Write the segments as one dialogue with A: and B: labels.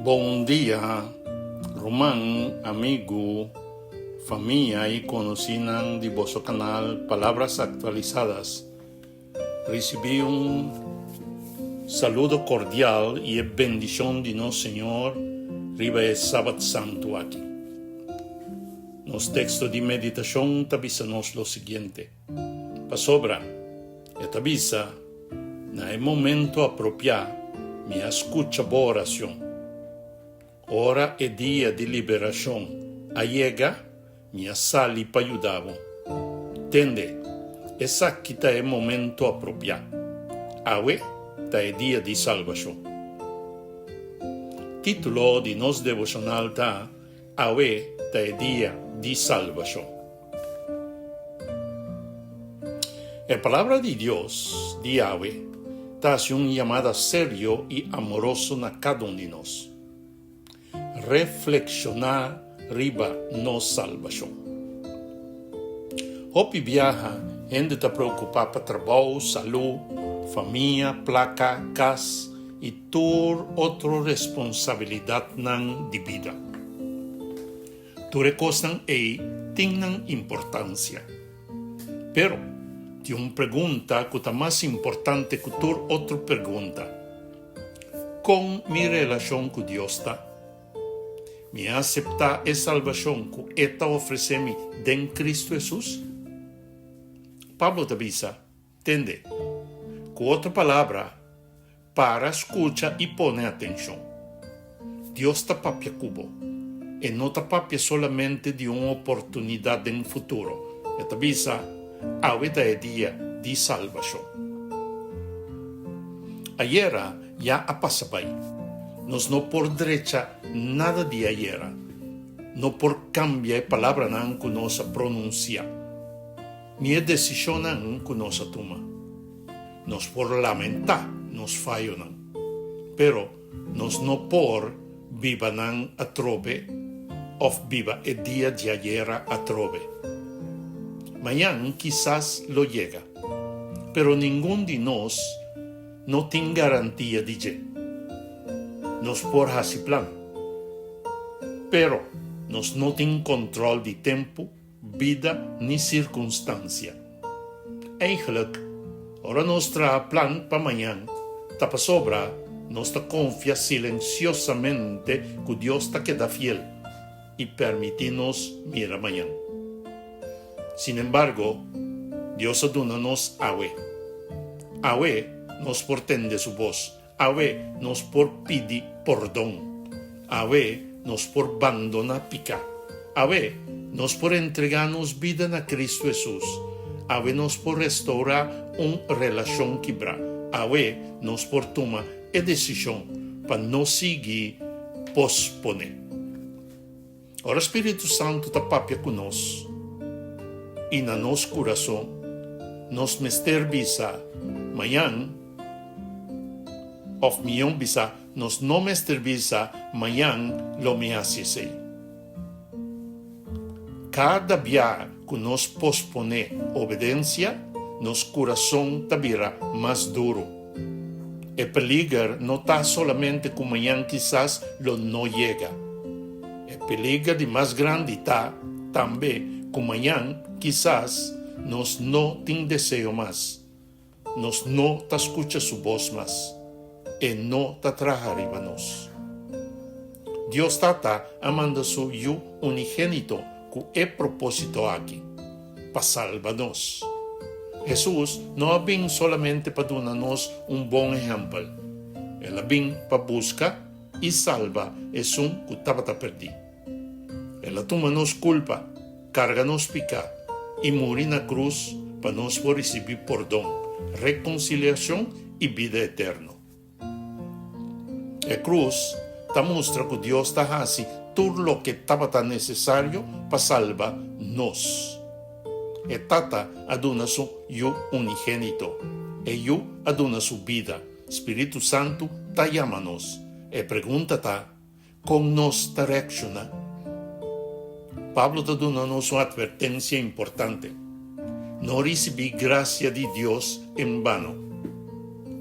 A: Bom dia, Román, amigo, familia y conocinan de vuestro canal Palabras Actualizadas. Recibí un saludo cordial y bendición de nuestro Señor riba el Sábado Santo aquí. Nos texto de meditación tabisanos lo siguiente. Pasobra, tabisa, na el momento apropiado, me escucha boa oración. Ora é dia de liberação. Llega, me sali para ajudar. Entende? Essa aqui tá é momento apropriado. Awe tá é dia de salvação. Título de nosso devocional tá Awe tá é dia de salvação. A palavra de Deus, de Awe, tá um chamado sério e amoroso na cada de nós. Reflexionar riba no salvação. Hopi viaja, gente está preocupada para trabalho, saúde, família, placa, casa e toda outra responsabilidade de vida. Todas coisas têm importância. Pero, tem uma pergunta que é mais importante que toda outra pergunta. Com minha relação com Deus está? Me aceptar a salvação que está oferecendo em Cristo Jesus? Pablo te avisa, entende? Com outra palavra, para, escuta e põe atenção. Deus está papia cubo, e não está papia solamente de uma oportunidade no futuro. E te avisa, ahorita é dia de salvação. Ayer já a passa bem. Nós não por direita nada de ayer, não por cambiar a palavra não que nós pronuncia, nem a decisão não que nós toma. Nós por lamentar, nós falho não, pero nós não por viva não a trove, ou viva o dia de ayer a trove. Mañana quizás lo llega, pero ninguém de nós não tem garantia de que nos por esse plano. Pero nos não tem controle de tempo, vida nem circunstância. Eigenlijk, ora nostra plan para amanhã, tá para sobra, nós confia silenciosamente que Deus está queda fiel e permite-nos mirar amanhã. Sin embargo, Deus aduna-nos awe. Awe nos portende su voz. Awe nos por pedir perdão. Awe nos por abandonar picar. Awe nos por entregar-nos vida na Cristo Jesus. Awe nos por restaurar uma relação quebrada. Awe nos por tomar a decisão para não seguir posponer. Ora, Espírito Santo está papia conosco. E na nosso coração, nos mester bisa, amanhã, of milhão bisa, nos não mester bisa, amanhã, lo me hace. Cada dia que nos pospone obediência, nosso coração tabira mais duro. E peligro não está solamente que amanhã quizás lo não chega. E peligro de mais grande está também que amanhã quizás nos não tem desejo mais, nos não te escucha sua voz mais, e não te traz arriba nós. Deus está amando seu Hijo unigênito que é propósito aqui, para salvar-nos. Jesus não vem solamente para dar-nos bom exemplo, ele vem para buscar e salvar esse que estava perdido. Ele toma-nos culpa, carga-nos pecado, e morrer na cruz para nós por receber perdão, reconciliação e vida eterna. A cruz mostra que Deus está fazendo tudo o que estava necessário para salvar nós. E tata aduna seu Hijo unigênito, e Hijo aduna sua vida. Espírito Santo está chamando-nos, e pergunta como nós reacciona. Pablo está dando-nos uma advertência importante. Não recebi graça de Deus em vano.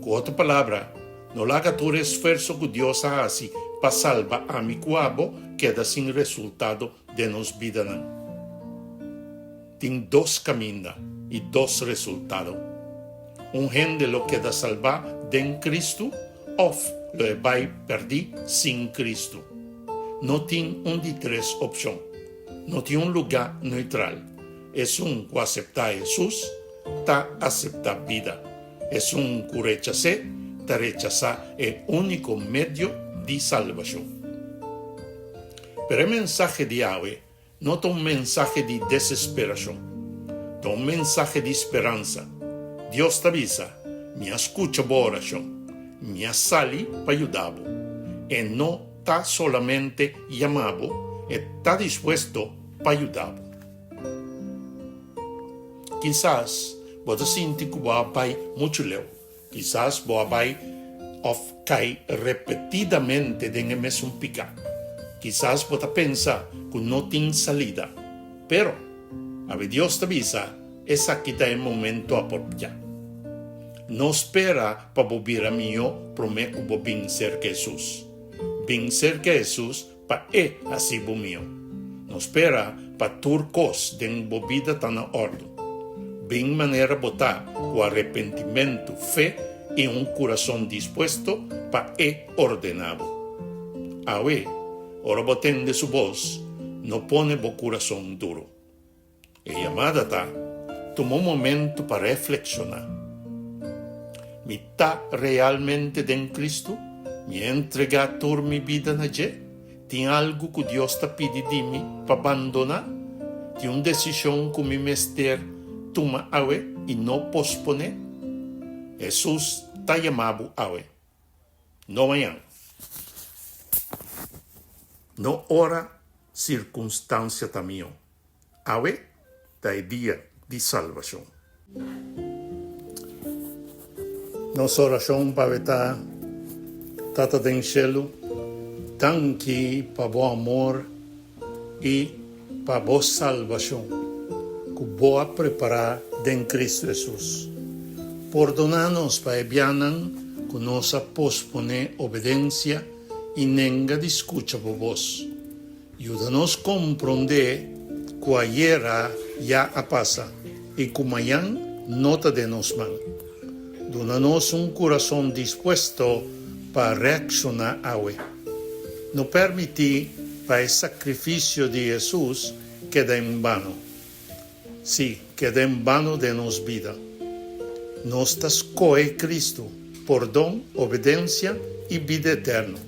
A: Com outra palavra, No haga todo esfuerzo que Dios hace para salvar a mi cuabo, queda sin resultado de nos vida. Tiene dos caminos y dos resultados. Un gente lo queda salvar de Cristo, o lo va a perder sin Cristo. No tiene un de tres opciones. No tiene un lugar neutral. Es un que acepta a Jesús, ta acepta vida. Es un que rechaza, ta rechaza el único medio de salvación. Pero el mensaje de Yahweh no es un mensaje de desesperación, es un mensaje de esperanza. Dios te avisa, me escucha la oración, me sale para ayudarlo, y no está solamente llamado, está dispuesto para ayudarlo. Quizás vos sientes que vos vais mucho lejos, quizás vos vais a caer repetidamente en el mismo pecado. Quizás vos pensar que no tiene salida, pero a ver, Dios te avisa, es aquí está el momento apropiado. No espera para volver a mí, prometo que voy a vencer Jesús. Vencer Jesús para así mío. No espera para turcos de una vida tan orden. Bien manera botar con arrepentimiento, fe y un corazón dispuesto para ordenado. A ver, ahora boten de su voz, no pone el corazón duro. Y llamada está, tomó un momento para reflexionar. ¿Me está realmente en Cristo? ¿Me entrega toda mi vida en Él? ¿Tiene algo que Dios te pide de mí para abandonar? ¿Tiene una decisión que mi mester toma ahora y no pospone? Jesús está llamado ahora, no mañana. No hora, circunstancia también. Ahora está el día de salvación. Nossa oração para estar Tata do Cielo, tanque para bom amor e para boa salvação, que boa preparar em Cristo Jesus. Perdonar-nos para evitar que nossa pospone obediência e nenga discuta por vós. Ajuda-nos a compreender que a era já passa e que amanhã nota de nos mãos. Dona-nos coração disposto para reaccionar a hoje. Não permitir para o sacrifício de Jesus quede em vano. Sim, quede em vano de nos vida. Nós estamos com Cristo, perdão, obediência e vida eterna.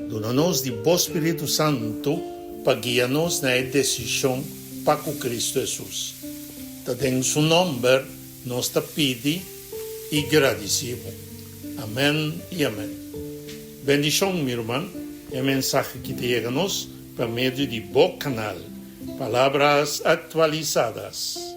A: Dona-nos de bom Espírito Santo para guiar-nos na decisão para com Cristo Jesus. Em seu nome, nós te pedimos y agradecemos. Amén y amén. Bendición, mi hermano, el mensaje que te llega por medio de Bo Canal, Palabras Actualizadas.